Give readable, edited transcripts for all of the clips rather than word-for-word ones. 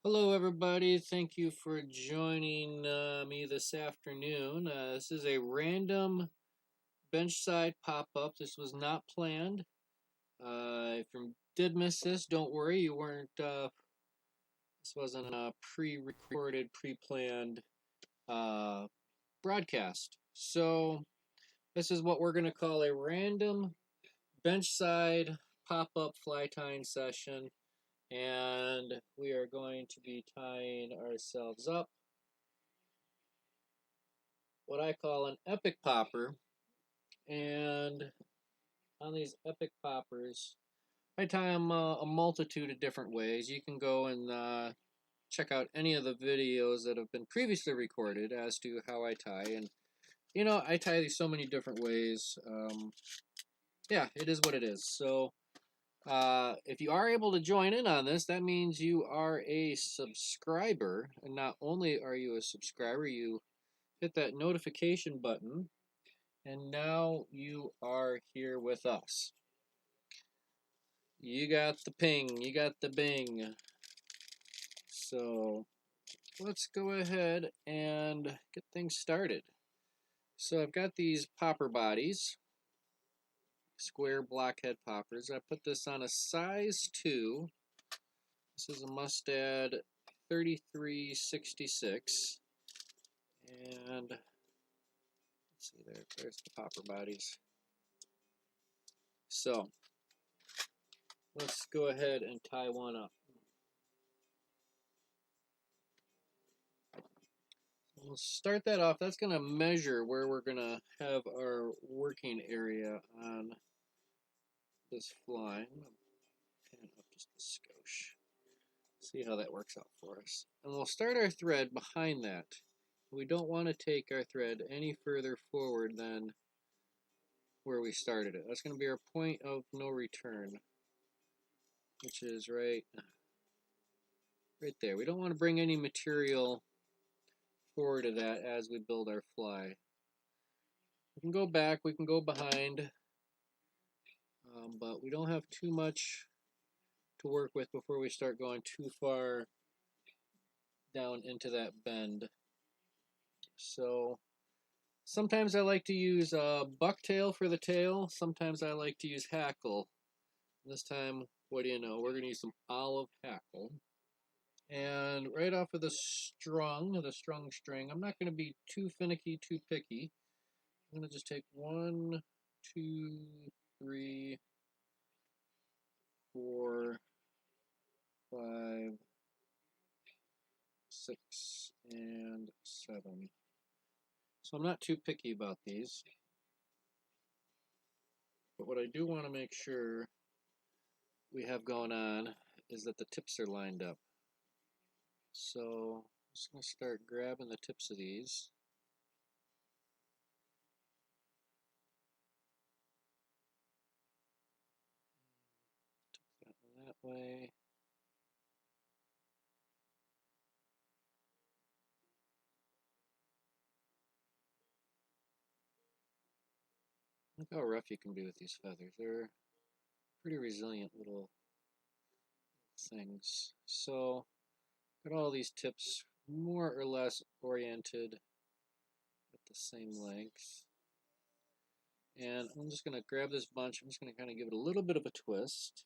Hello, everybody. Thank you for joining me this afternoon. This is a random benchside pop-up. This was not planned. If you did miss this, don't worry. You weren't. This wasn't a pre-recorded, pre-planned uh, broadcast. So this is what we're going to call a random benchside pop-up fly tying session, and we are going to be tying ourselves up what I call an epic popper. And on these epic poppers, I tie them a multitude of different ways. You can go and check out any of the videos that have been previously recorded as to how I tie. And, I tie these so many different ways. Yeah, it is what it is. So, if you are able to join in on this, that means you are a subscriber. And not only are you a subscriber, you hit that notification button. And now you are here with us. You got the ping, you got the bing. So let's go ahead and get things started. So I've got these popper bodies, square blockhead poppers. I put this on a size 2. This is a Mustad 3366. And let's see, there's the popper bodies. So let's go ahead and tie one up. We'll start that off. That's going to measure where we're going to have our working area on this fly. I'm going to pan up just a skosh. See how that works out for us. And we'll start our thread behind that. We don't want to take our thread any further forward than where we started it. That's going to be our point of no return, which is right there. We don't want to bring any material forward to that as we build our fly. We can go back, we can go behind, but we don't have too much to work with before we start going too far down into that bend. So sometimes I like to use bucktail for the tail. Sometimes I like to use hackle. This time, what do you know? We're going to use some olive hackle. And right off of the strung string, I'm not going to be too finicky, too picky. I'm going to just take 1, 2, 3, 4, 5, 6, and 7. So I'm not too picky about these. But what I do want to make sure we have going on is that the tips are lined up. So I'm just going to start grabbing the tips of these. Took that way. Look how rough you can be with these feathers. They're pretty resilient little things. So got all these tips more or less oriented at the same length. And I'm just going to grab this bunch. I'm just going to kind of give it a little bit of a twist.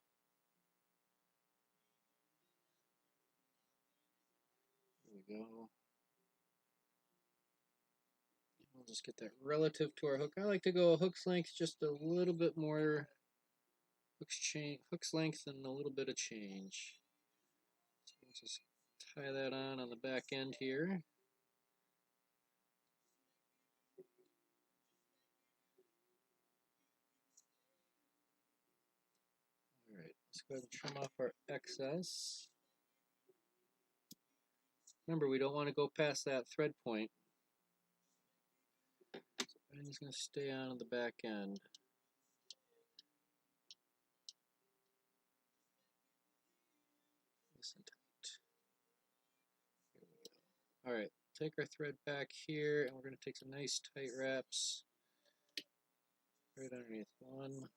There we go. We'll just get that relative to our hook. I like to go hook's length just a little bit more. Hook's length and a little bit of change. So we'll just tie that on the back end here. Alright, let's go ahead and trim off our excess. Remember, we don't want to go past that thread point. So everything's going to stay on the back end. Nice and tight. Here we go. Alright, take our thread back here, and we're going to take some nice tight wraps right underneath. 1,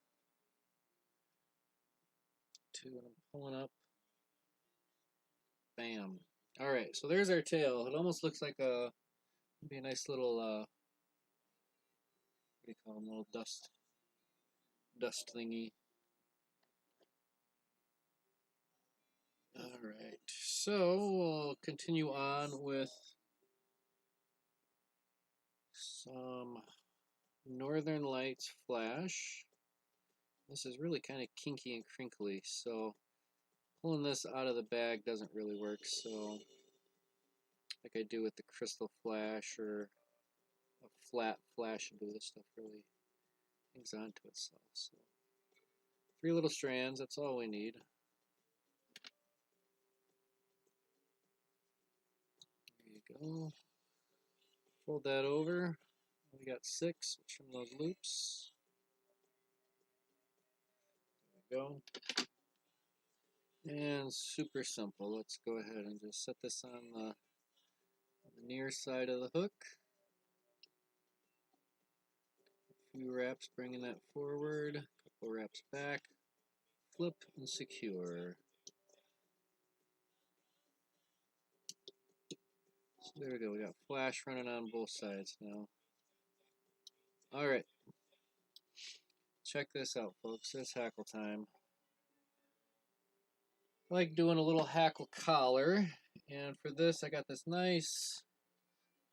2, and I'm pulling up. Bam. Alright, so there's our tail. It almost looks like be a nice little, what do you call them, little dust thingy. Alright, so we'll continue on with some Northern Lights flash. This is really kind of kinky and crinkly, so pulling this out of the bag doesn't really work, so like I do with the crystal flash or a flat flash into this stuff really hangs on to itself. So 3 little strands, that's all we need. There you go. Fold that over. We got 6. Trim those loops. There we go. And super simple. Let's go ahead and just set this on the near side of the hook. A few wraps bringing that forward. A couple wraps back. Flip and secure. So there we go. We got flash running on both sides now. Alright. Check this out, folks. It's hackle time. I like doing a little hackle collar, and for this I got this nice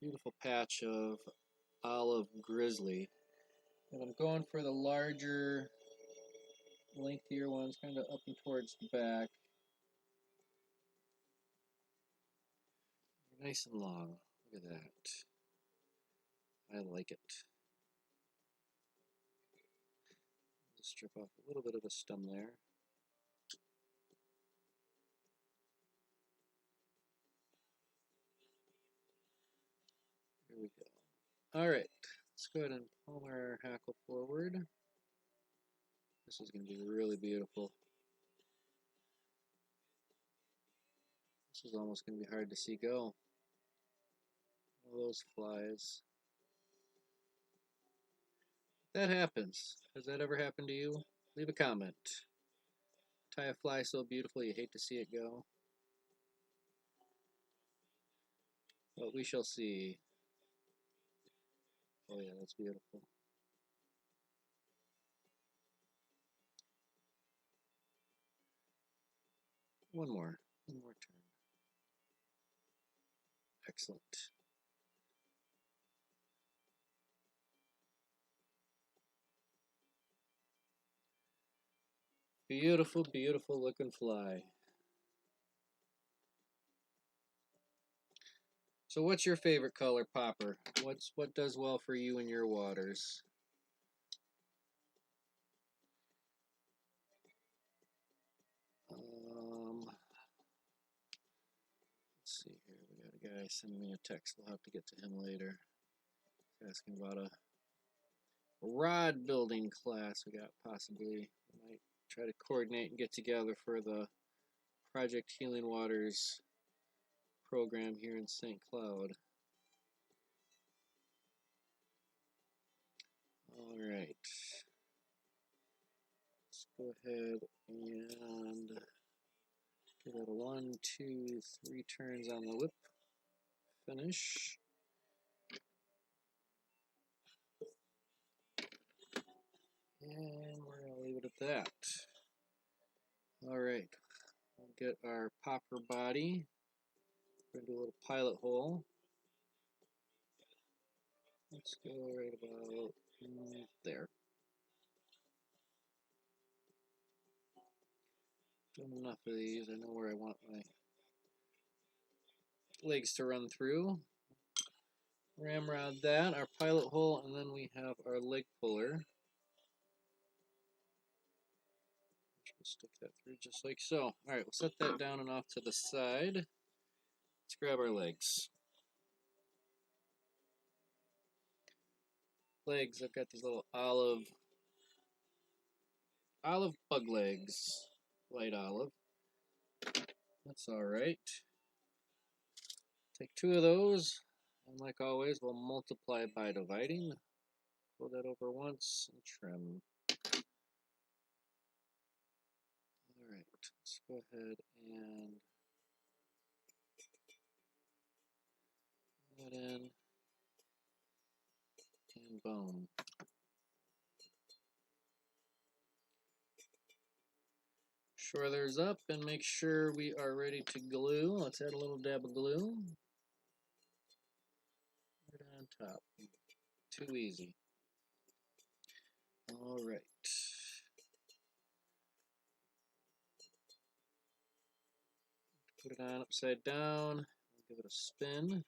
beautiful patch of olive grizzly, and I'm going for the larger lengthier ones, kind of up and towards the back. Nice and long. Look at that. I like it. Just strip off a little bit of a stem there. There we go. Alright, let's go ahead and pull our hackle forward. This is going to be really beautiful. This is almost going to be hard to see go. All those flies. That happens. Has that ever happened to you? Leave a comment. Tie a fly so beautiful you hate to see it go. But we shall see. Oh yeah, that's beautiful. One more turn. Excellent. Beautiful, beautiful looking fly. So what's your favorite color, Popper? What does well for you in your waters? Let's see here. We got a guy sending me a text. We'll have to get to him later. He's asking about a rod building class we got possibly. We might try to coordinate and get together for the Project Healing Waters program here in St. Cloud. Alright. Let's go ahead and give it a 1, 2, 3 turns on the whip. Finish. And we're going to leave it at that. Alright. We'll get our popper body. We're going to do a little pilot hole. Let's go right about there. Done enough of these. I know where I want my legs to run through. Ramrod that, our pilot hole, and then we have our leg puller. We'll stick that through just like so. Alright, we'll set that down and off to the side. Let's grab our legs. Legs, I've got these little olive bug legs. Light olive. That's alright. Take 2 of those, and like always, we'll multiply by dividing. Pull that over once and trim. Alright, let's go ahead and that in, and boom. Shore theirs up and make sure we are ready to glue. Let's add a little dab of glue. Right on top. Too easy. All right. Put it on upside down. Give it a spin. Make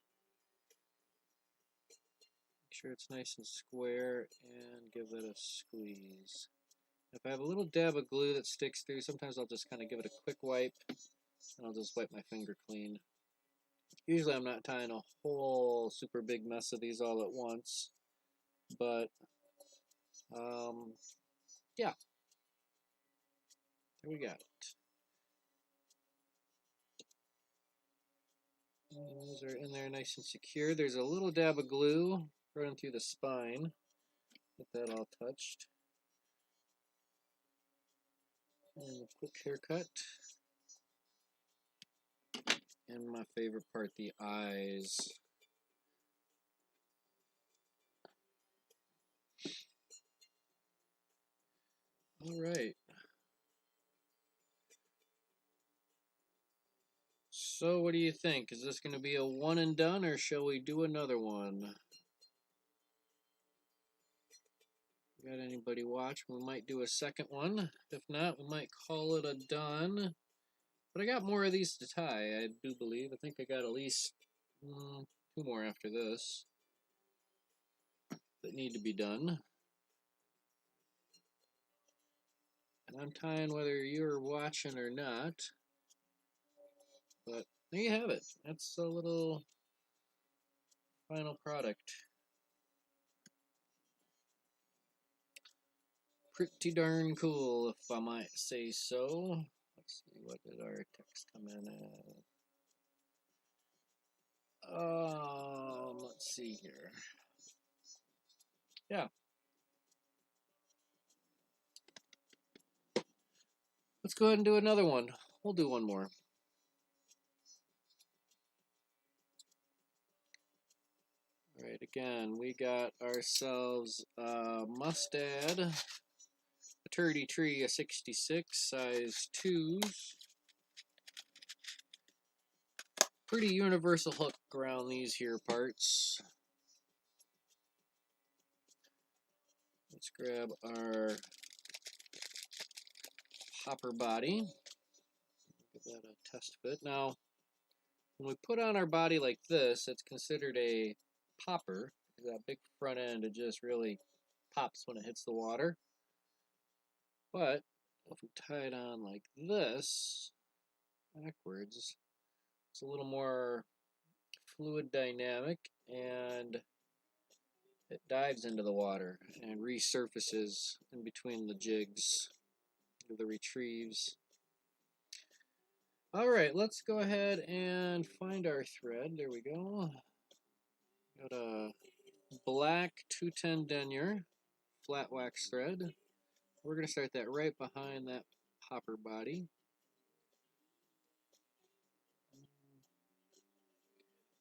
sure it's nice and square and give it a squeeze. If I have a little dab of glue that sticks through, sometimes I'll just kind of give it a quick wipe and I'll just wipe my finger clean. Usually I'm not tying a whole super big mess of these all at once, but yeah, there we got it. And those are in there nice and secure. There's a little dab of glue running through the spine. Get that all touched. And a quick haircut. And my favorite part, the eyes. All right. So what do you think? Is this going to be a one and done, or shall we do another one? Got anybody watch? We might do a second one. If not, we might call it a done. But I got more of these to tie, I do believe. I think I got at least 2 more after this that need to be done. And I'm tying whether you're watching or not. But there you have it. That's a little final product. Pretty darn cool, if I might say so. Let's see, what did our text come in at? Let's see here. Yeah. Let's go ahead and do another one. We'll do one more. All right, again, we got ourselves a Mustad, a Turdy Tree, a 66, size 2s. Pretty universal hook around these here parts. Let's grab our hopper body. Give that a test fit. Now, when we put on our body like this, it's considered a popper. That big front end, it just really pops when it hits the water. But if we tie it on like this, backwards, it's a little more fluid dynamic, and it dives into the water and resurfaces in between the jigs, the retrieves. All right, let's go ahead and find our thread. There we go. Got a black 210 denier flat wax thread. We're going to start that right behind that hopper body.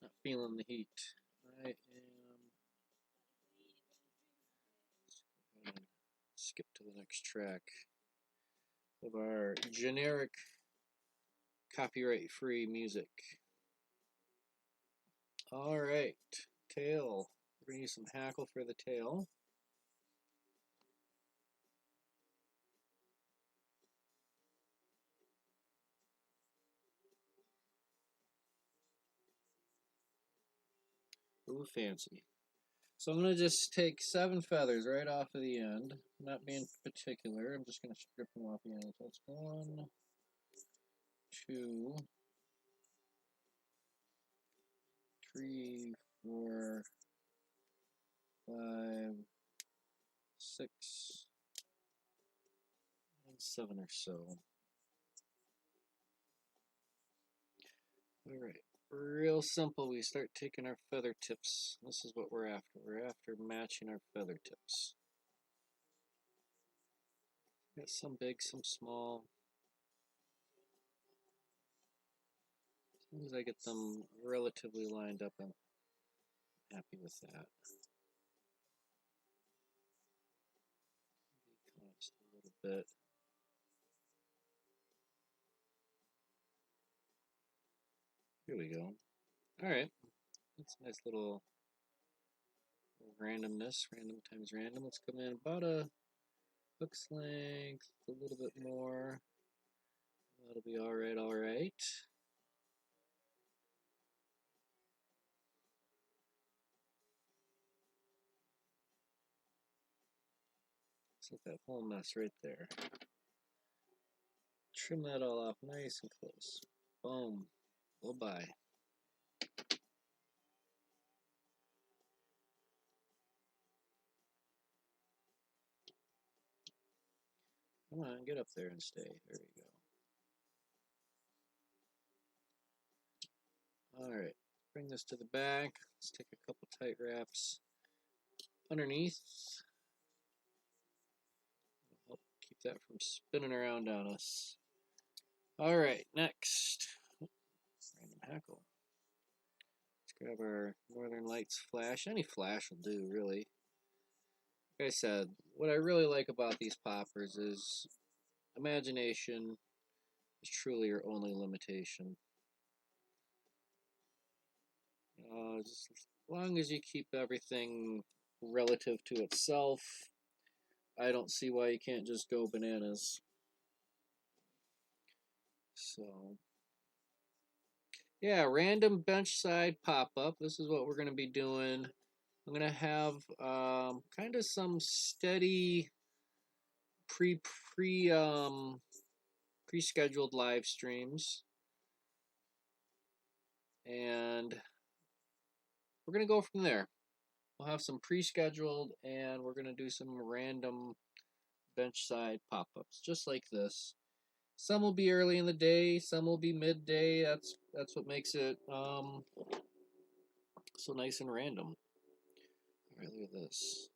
Not feeling the heat. I am. Skip to the next track of our generic copyright-free music. All right, tail. We're going to use some hackle for the tail. Ooh, fancy. So I'm going to just take 7 feathers right off of the end. Not being particular, I'm just going to strip them off the end. So it's 1, 2, 3, 4, 5, 6, and 7 or so. Alright, real simple. We start taking our feather tips. This is what we're after. We're after matching our feather tips. Got some big, some small. As long as I get them relatively lined up happy with that. Just a little bit. Here we go. All right, that's a nice little randomness. Random times random. Let's come in about a hook's length, a little bit more. That'll be all right. All right. Set that whole mess right there. Trim that all off nice and close. Boom. Bye-bye. Come on, get up there and stay. There you go. All right, bring this to the back. Let's take a couple tight wraps underneath. Help keep that from spinning around on us. All right, next. Random hackle. Let's grab our Northern Lights flash. Any flash will do, really. Like I said, what I really like about these poppers is imagination is truly your only limitation. Just as long as you keep everything relative to itself, I don't see why you can't just go bananas. So, yeah, random bench side pop-up. This is what we're going to be doing. I'm going to have kind of some steady pre-scheduled live streams. And we're going to go from there. We'll have some pre-scheduled, and we're going to do some random bench side pop-ups, just like this. Some will be early in the day, some will be midday. That's what makes it so nice and random. All right, look at this.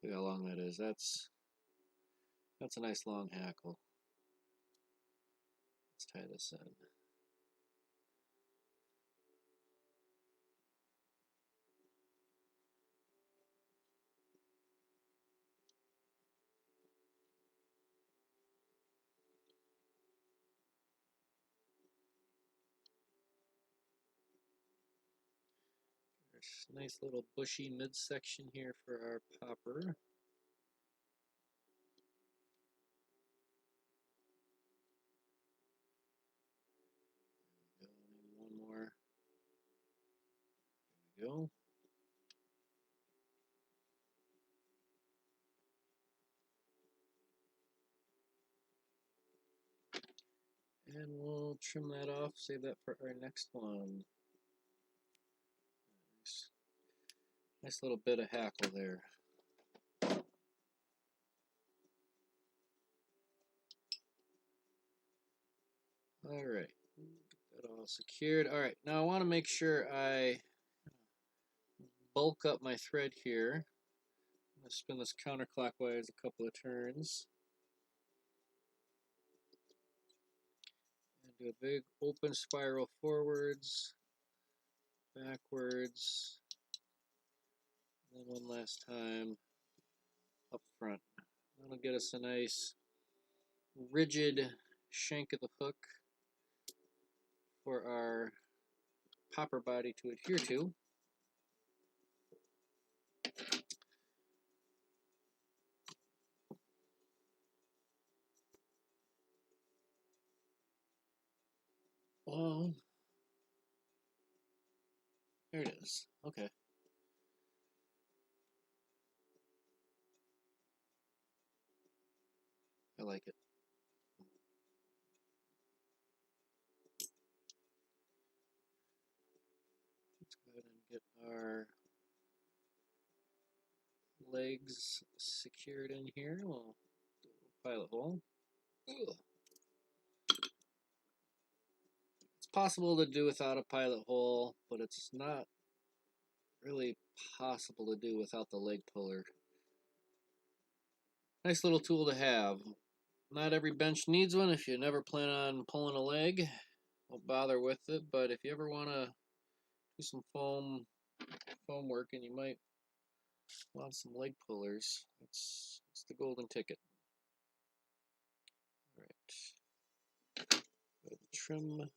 Look how long that is. That's a nice long hackle. Let's tie this in. There's a nice little bushy midsection here for our popper. One more. There we go. And we'll trim that off, save that for our next one. Nice little bit of hackle there. All right, get that all secured. All right, now I want to make sure I bulk up my thread here. I'm going to spin this counterclockwise a couple of turns. And do a big open spiral forwards, backwards, and then one last time up front. That'll get us a nice rigid shank of the hook for our popper body to adhere to. There it is. Okay. I like it. Let's go ahead and get our legs secured in here. We'll do a pilot hole. Ugh. It's possible to do without a pilot hole, but it's not really possible to do without the leg puller. Nice little tool to have. Not every bench needs one. If you never plan on pulling a leg, don't bother with it. But if you ever want to do some foam work and you might want some leg pullers, it's the golden ticket. All right. Trim.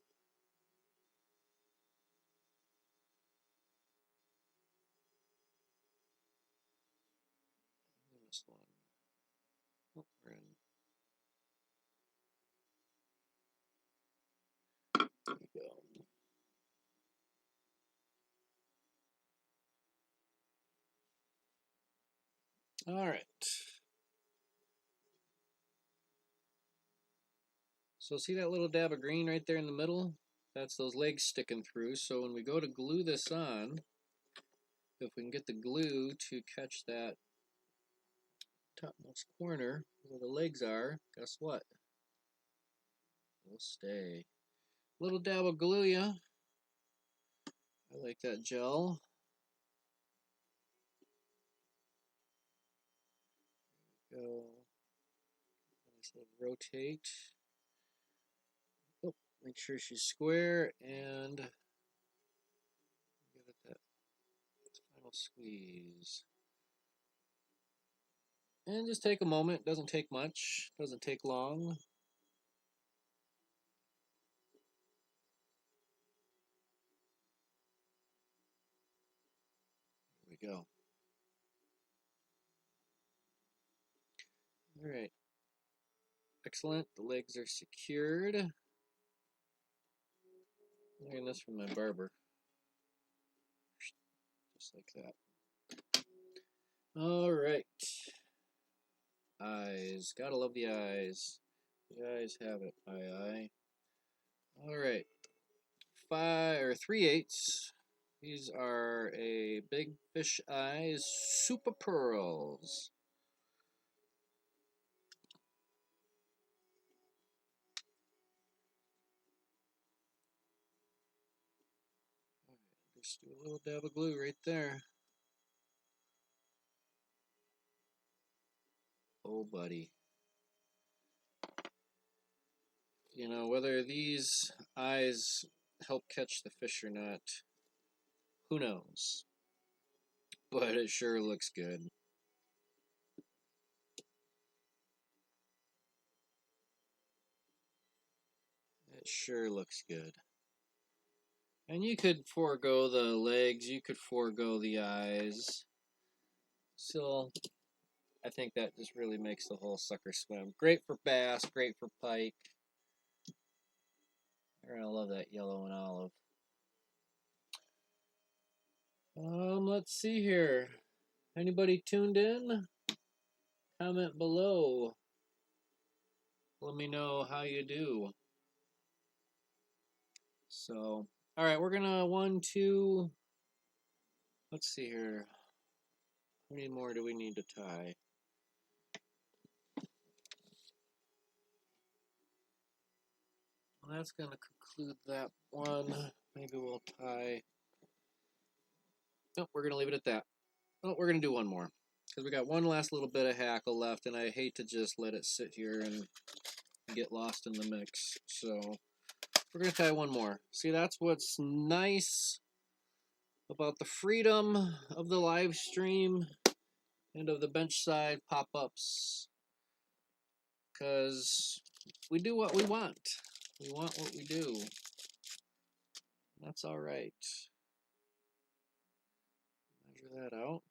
This one. Oh, we're in. There we go. All right. So see that little dab of green right there in the middle? That's those legs sticking through. So when we go to glue this on, if we can get the glue to catch that topmost corner where the legs are, guess what? It'll stay. Little dab of glue, yeah. I like that gel. Go. Nice little rotate. Oh, make sure she's square and give it that final squeeze. And just take a moment. Doesn't take much. Doesn't take long. There we go. All right. Excellent. The legs are secured. Learning this from my barber. Just like that. All right. Eyes. Gotta love the eyes. The eyes have it. Aye. All right. 3/8. These are a Big Fish Eyes Super Pearls. Just do a little dab of glue right there. Oh, buddy. You know, whether these eyes help catch the fish or not, who knows? But it sure looks good. It sure looks good. And you could forego the legs, you could forego the eyes. So, I think that just really makes the whole sucker swim. Great for bass, great for pike. You're gonna love that yellow and olive. Let's see here. Anybody tuned in? Comment below. Let me know how you do. So, all right, we're gonna let's see here. How many more do we need to tie? Well, that's gonna conclude that one. Maybe we'll tie. Nope, we're gonna leave it at that. Oh, we're gonna do one more because we got one last little bit of hackle left, and I hate to just let it sit here and get lost in the mix. So we're gonna tie one more. See, that's what's nice about the freedom of the live stream and of the benchside pop-ups, because we do what we want. We want what we do. That's all right. Measure that out.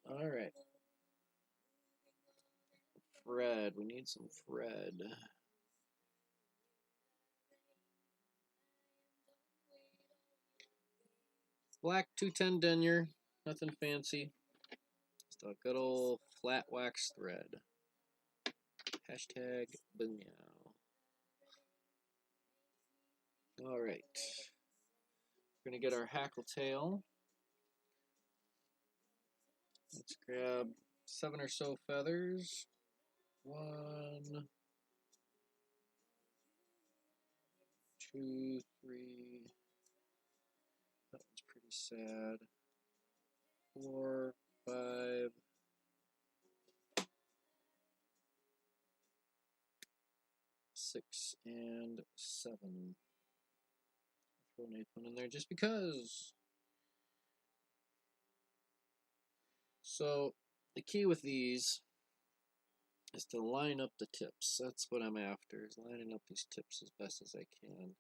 All right. Thread. We need some thread. Black 210 denier. Nothing fancy. Just a good old flat wax thread. Hashtag Boomeow. All right. We're going to get our hackle tail. Let's grab 7 or so feathers. 1, 2, 3. That one's pretty sad. 4, 5. 6 and 7. Throw an 8th one in there just because. So the key with these is to line up the tips. That's what I'm after, is lining up these tips as best as I can.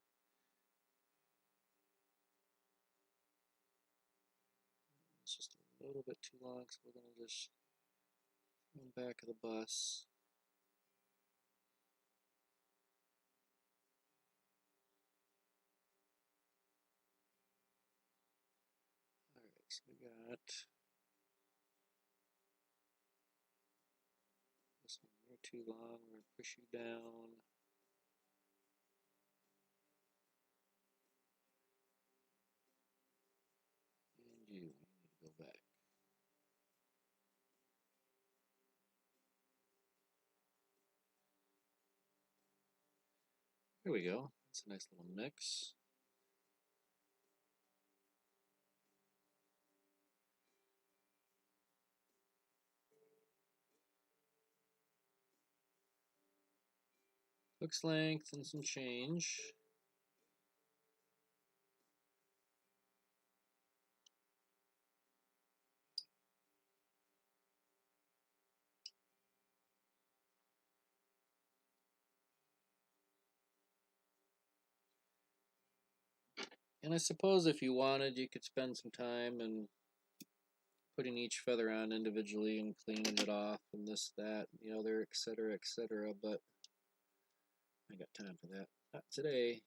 It's just a little bit too long, so we're going to just throw them back of the bus. Alright, so we got this one. You're too long, we're going to push you down. And you need to go back. There we go. That's a nice little mix. Hook's length and some change. And I suppose if you wanted, you could spend some time and putting each feather on individually and cleaning it off and this, that, the other, etc., etc. But I got time for that. Not today.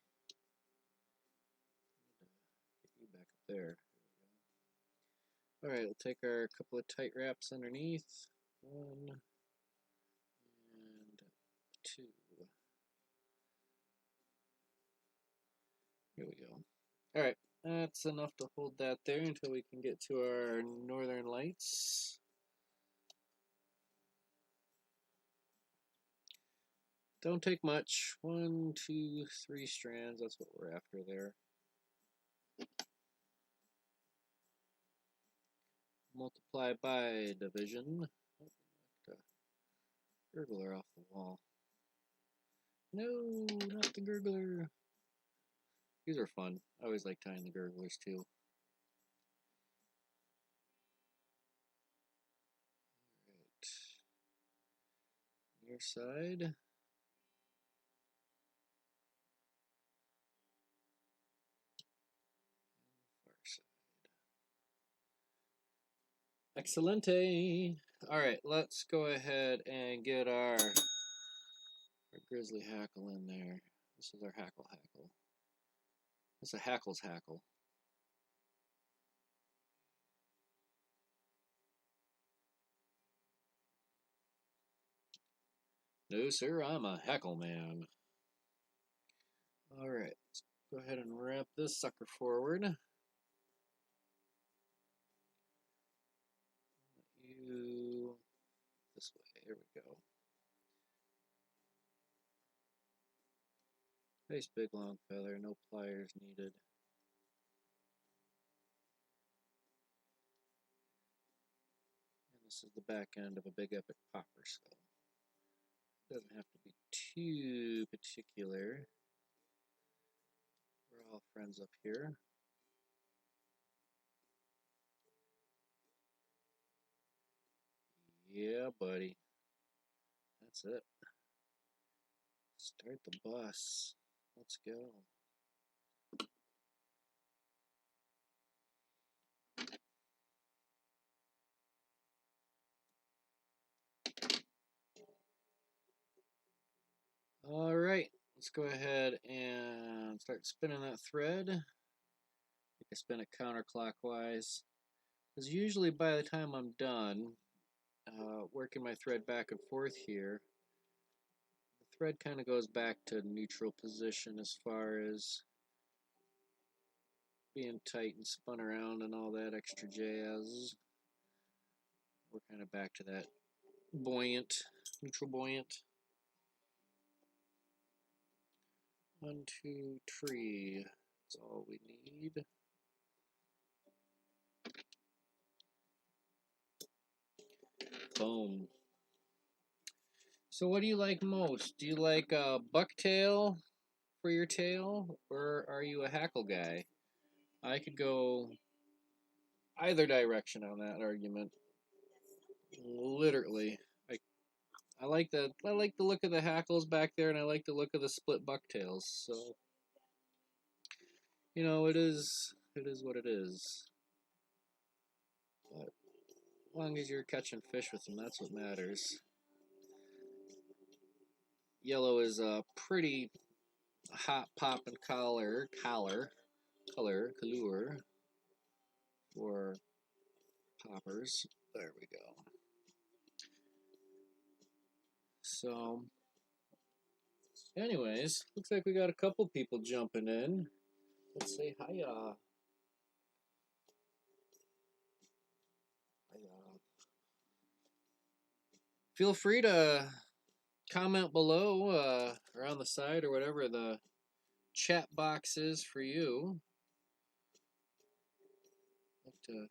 Get you back up there. All right, we'll take our couple of tight wraps underneath. 1 and 2. Here we go. All right, that's enough to hold that there until we can get to our Northern Lights. Don't take much. 1, 2, 3 strands. That's what we're after there. Multiply by division. Oh, knocked a gurgler off the wall. No, not the gurgler. These are fun. I always like tying the gurglers too. Alright. Near side. Excelente. Alright, let's go ahead and get our grizzly hackle in there. This is our hackle. It's a hackle's hackle. No, sir, I'm a hackle man. Alright, let's go ahead and wrap this sucker forward. You this way. There we go. Nice big long feather, no pliers needed. And this is the back end of a big epic popper, so it doesn't have to be too particular. We're all friends up here. Yeah, buddy. That's it. Start the bus. Let's go. All right, let's go ahead and start spinning that thread. You can spin it counterclockwise, because usually by the time I'm done working my thread back and forth here, the thread kind of goes back to neutral position as far as being tight and spun around and all that extra jazz. We're kind of back to that buoyant, neutral buoyant. 1, 2, tree. That's all we need. Boom. So what do you like most? Do you like a bucktail for your tail, or are you a hackle guy? I could go either direction on that argument. Literally. I like the look of the hackles back there, and I like the look of the split bucktails. So you know, it is what it is. But as long as you're catching fish with them, that's what matters. Yellow is a pretty hot popping color for poppers. There we go. So, anyways, looks like we got a couple people jumping in. Let's say hiya. Hiya. Feel free to comment below or on the side or whatever the chat box is for you. Like to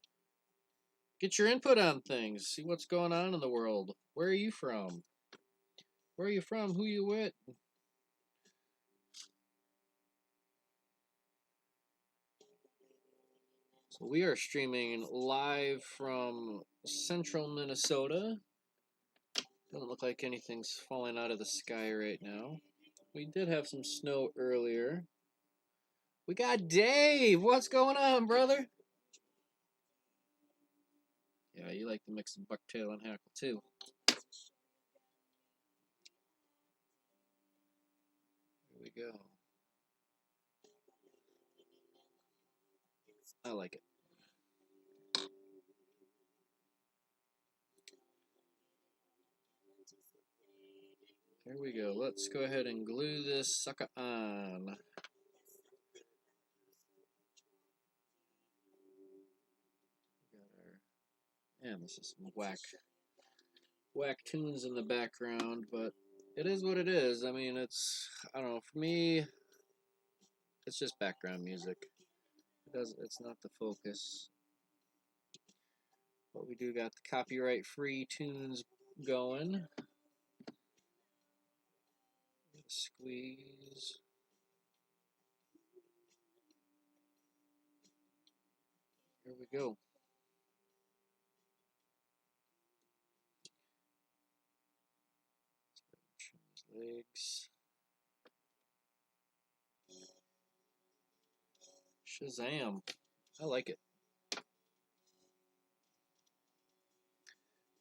get your input on things, see what's going on in the world. Where are you from? Where are you from? Who you with? So we are streaming live from central Minnesota. Doesn't look like anything's falling out of the sky right now. We did have some snow earlier. We got Dave! What's going on, brother? Yeah, you like the mix of bucktail and hackle too. Here we go. I like it. Here we go. Let's go ahead and glue this sucker on. Man, this is some whack tunes in the background, but it is what it is. I mean, I don't know, for me, it's just background music. It's not the focus. But we do got the copyright-free tunes going. Squeeze. Here we go. Legs. Shazam. I like it.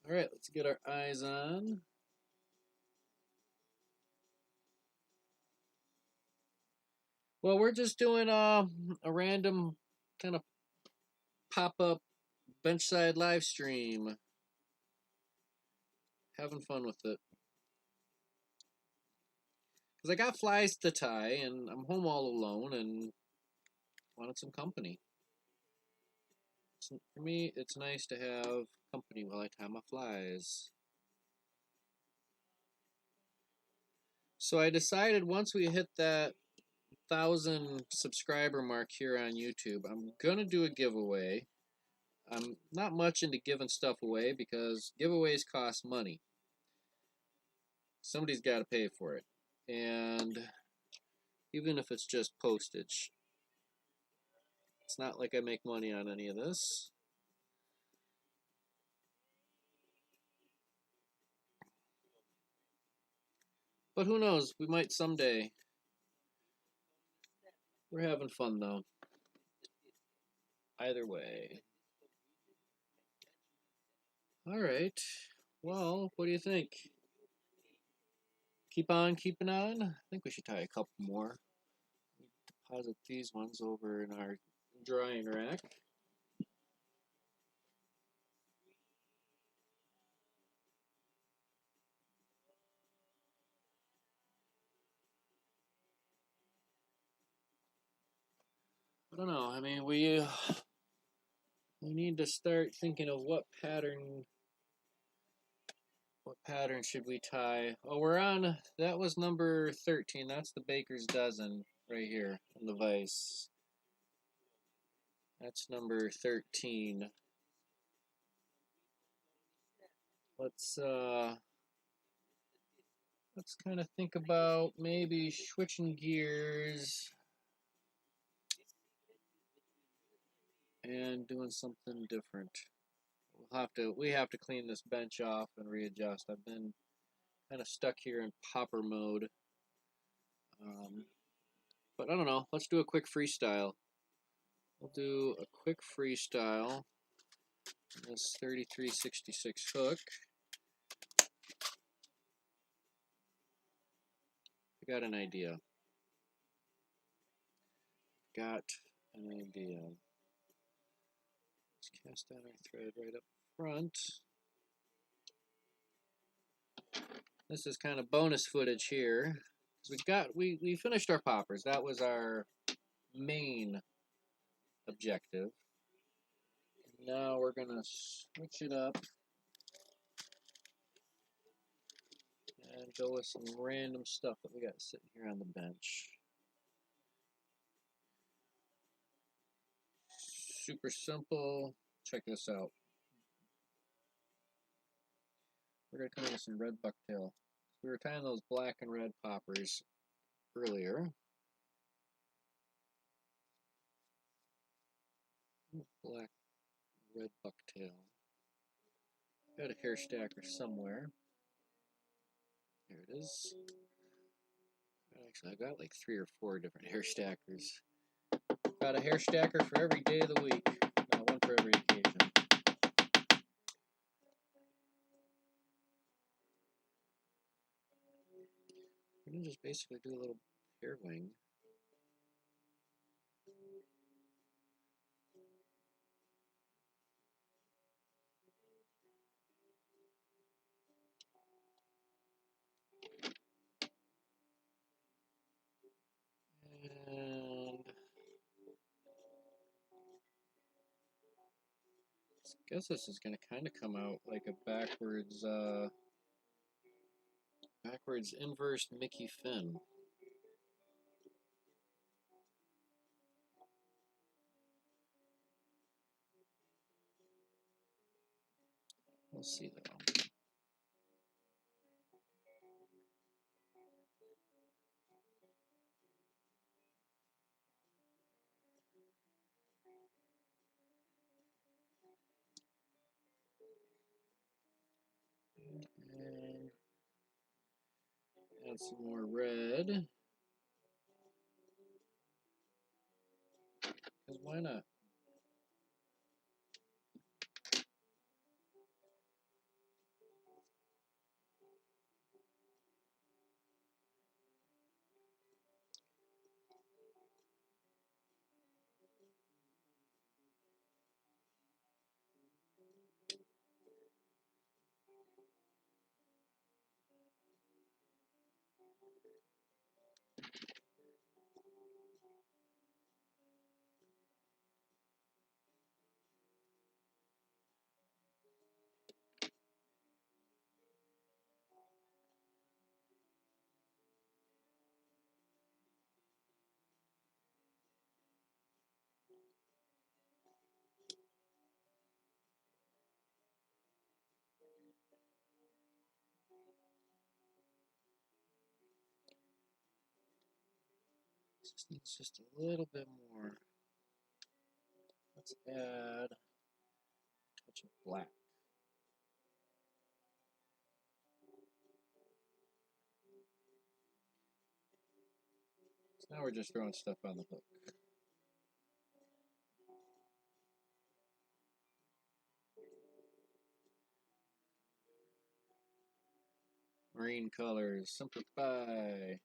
All right, let's get our eyes on. Well, we're just doing a random kind of pop-up benchside live stream. Having fun with it. Because I got flies to tie, and I'm home all alone, and wanted some company. So for me, it's nice to have company while I tie my flies. So I decided once we hit that 1,000 subscriber mark here on YouTube, I'm gonna do a giveaway. I'm not much into giving stuff away because giveaways cost money. Somebody's got to pay for it, and even if it's just postage, it's not like I make money on any of this. But who knows? We might someday. We're having fun though. Either way. All right. Well, what do you think? Keep on keeping on? I think we should tie a couple more. Deposit these ones over in our drying rack. I don't know. I mean, we need to start thinking of what pattern pattern should we tie? Oh, we're on, that was number 13. That's the baker's dozen right here in the vise. That's number 13. Let's kind of think about maybe switching gears and doing something different. We have to clean this bench off and readjust. I've been kind of stuck here in popper mode. But I don't know. Let's do a quick freestyle. We'll do a quick freestyle. This 3366 hook. I got an idea. Let's cast down our thread right up front. This is kind of bonus footage here. We finished our poppers. That was our main objective. Now we're gonna switch it up and go with some random stuff that we got sitting here on the bench. Super simple. Check this out. We're gonna come in with some red bucktail. We were tying those black and red poppers earlier. Black, red bucktail. Got a hair stacker somewhere. There it is. Actually, I got like 3 or 4 different hair stackers. Got a hair stacker for every day of the week, not one for every occasion. We're gonna just basically do a little hair wing. And I guess this is going to kind of come out like a backwards inverse Mickey Finn. We'll see though. And add some more red. Because why not? This needs just a little bit more. Let's add a touch of black. So now we're just throwing stuff on the hook. Marine colors, simplify.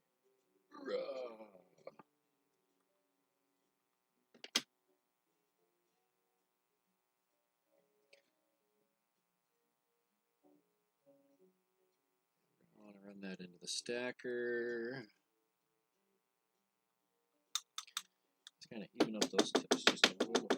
I want to run that into the stacker. Let's kind of even up those tips just a little bit.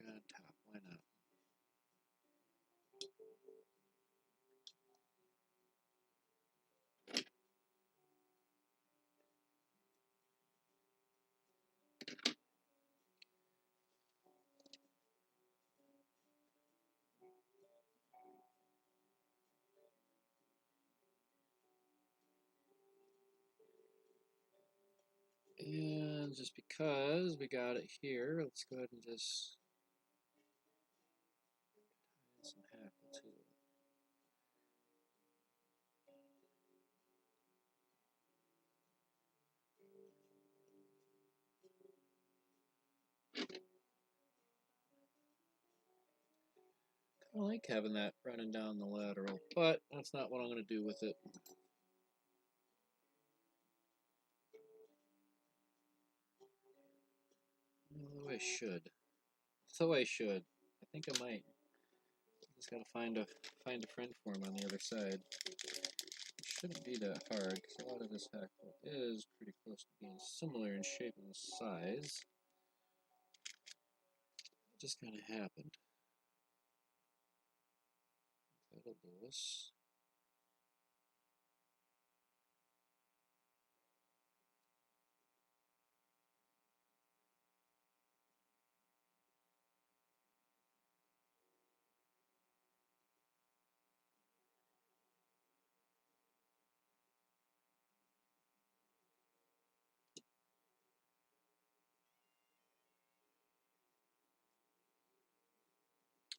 on top. Why not? And just because we got it here, let's go ahead and just add some hackle to it. I like having that running down the lateral, but that's not what I'm going to do with it. Although I should. So I should. I think I might. Just gotta find a friend for him on the other side. It shouldn't be that hard because a lot of this hackle is pretty close to being similar in shape and size. It just kind of happened. That'll do us.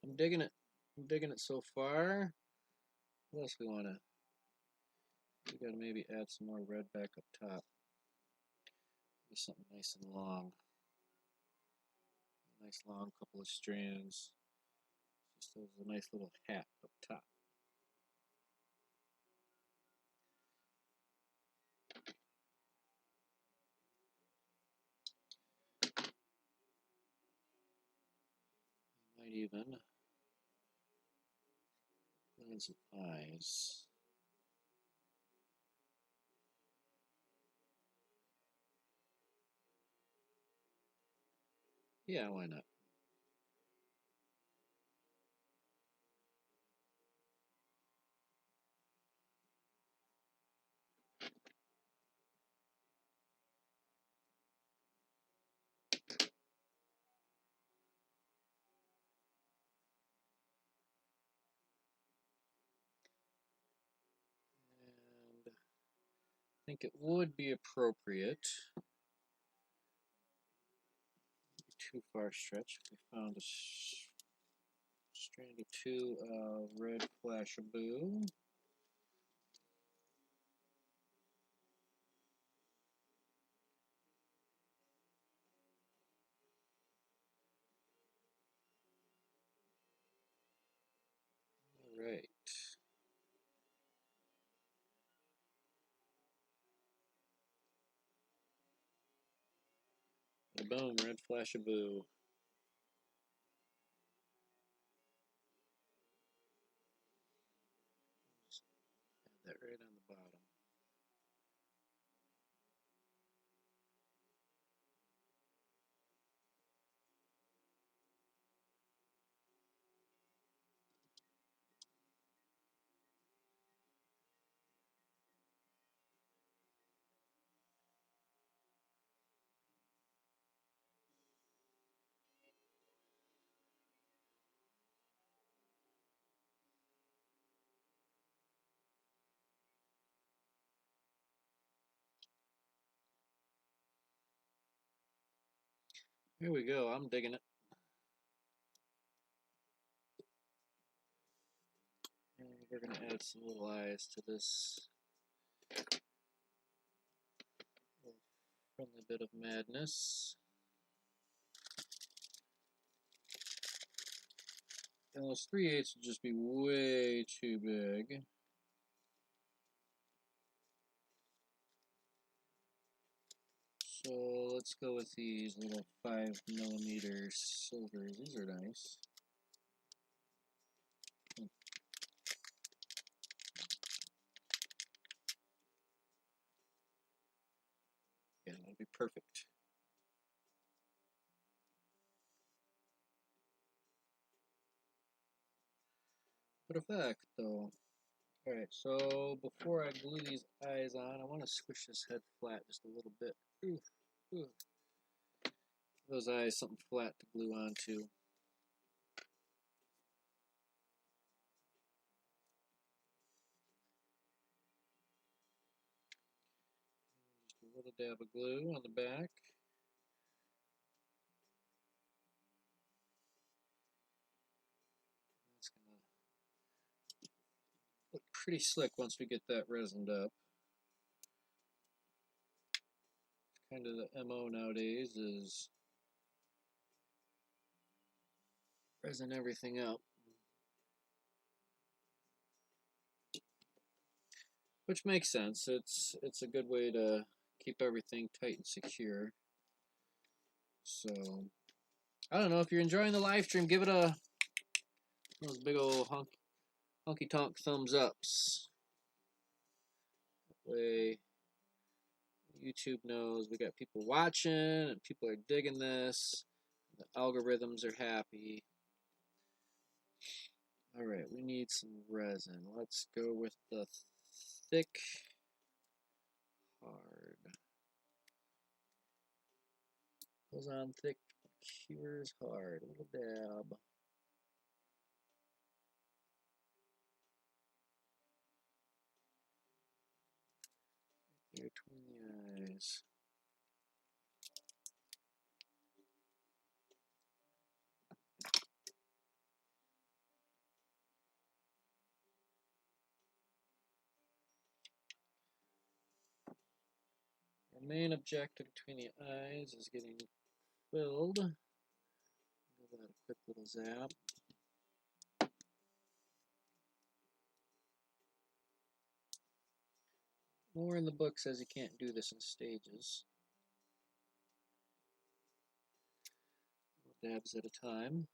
I'm digging it. I'm digging it so far. What else we wanna? We gotta maybe add some more red back up top. Maybe something nice and long. A nice long couple of strands. Just as a nice little hat up top. Might even put in some eyes. Yeah, why not? And I think it would be appropriate, too far stretch, if we found a strand or two of red Flashabou. All right. Boom, red Flashabou. Add that right on the bottom. Here we go. I'm digging it. And we're going to add some little eyes to this little friendly bit of madness. And those 3/8 would just be way too big. So let's go with these little 5mm silvers. These are nice. Yeah, that'd be perfect. effect, though. Alright, so before I glue these eyes on, I want to squish this head flat just a little bit. Ooh, ooh. Those eyes something flat to glue onto. Just a little dab of glue on the back. That's gonna look pretty slick once we get that resined up. Kind of the MO nowadays is resin everything up. Which makes sense. It's a good way to keep everything tight and secure. So I don't know if you're enjoying the live stream, give it those big old honky tonk thumbs ups. That way YouTube knows we got people watching and people are digging this. The algorithms are happy. Alright, we need some resin. Let's go with the thick hard. Goes on thick, cures hard. A little dab. Here between the eyes. Our main objective between the eyes is getting filled. Give that a quick little zap. More in the book says you can't do this in stages. Dabs at a time.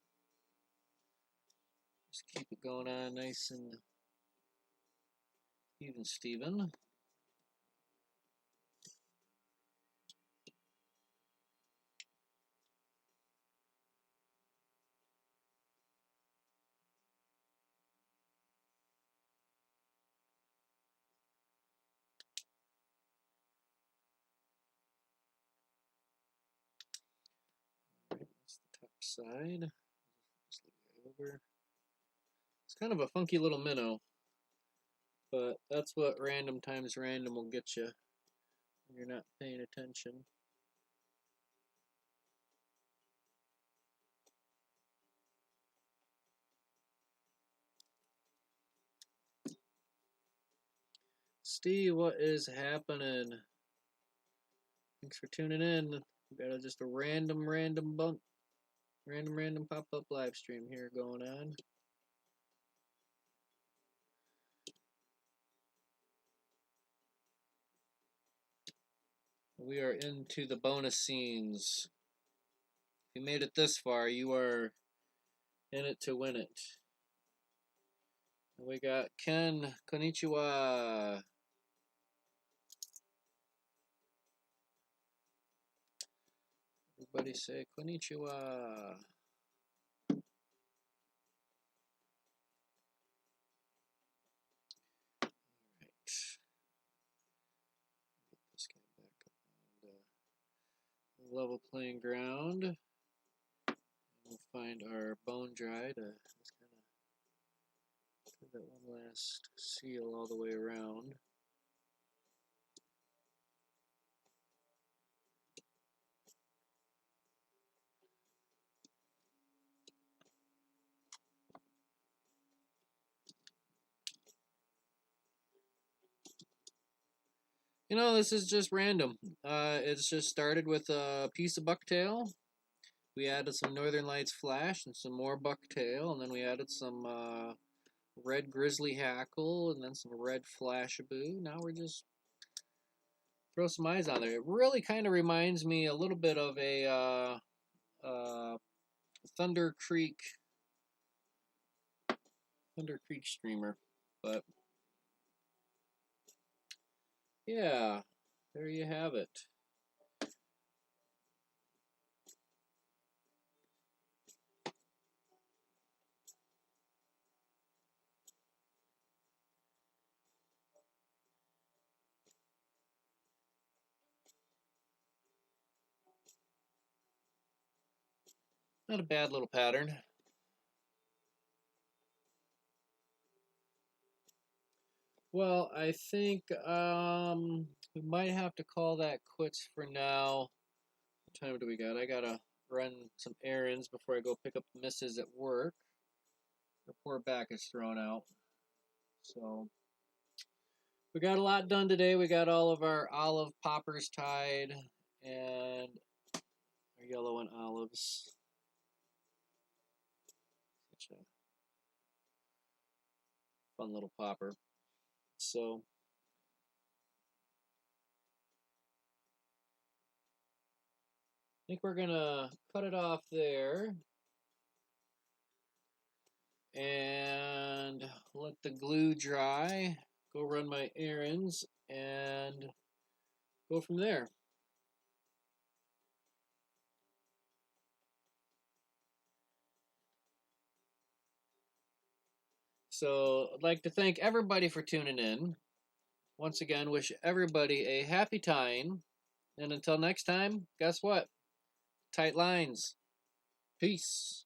Just keep it going on nice and even Steven. Alright, that's the top side. Just leave it over. It's kind of a funky little minnow, but that's what random times random will get you when you're not paying attention. Steve, what is happening? Thanks for tuning in. We got just a random pop-up live stream here going on. We are into the bonus scenes. If you made it this far, you are in it to win it. We got Ken, konnichiwa. Everybody say konnichiwa. Alright. Get this guy back up on the level playing ground. And we'll find our bone dry to just kind of give that one last seal all the way around. You know, this is just random. It's just started with a piece of bucktail. We added some Northern Lights flash and some more bucktail, and then we added some red grizzly hackle and then some red flashaboo. Now we're just throw some eyes on there. It really kind of reminds me a little bit of a Thunder Creek streamer, but yeah, there you have it. Not a bad little pattern. Well, I think we might have to call that quits for now. What time do we got? I gotta run some errands before I go pick up the missus at work. Her poor back is thrown out. So we got a lot done today. We got all of our olive poppers tied and our yellow and olives. Such a fun little popper. So I think we're gonna cut it off there and let the glue dry. Go run my errands and go from there. So I'd like to thank everybody for tuning in. Once again, wish everybody a happy time. And until next time, guess what? Tight lines. Peace.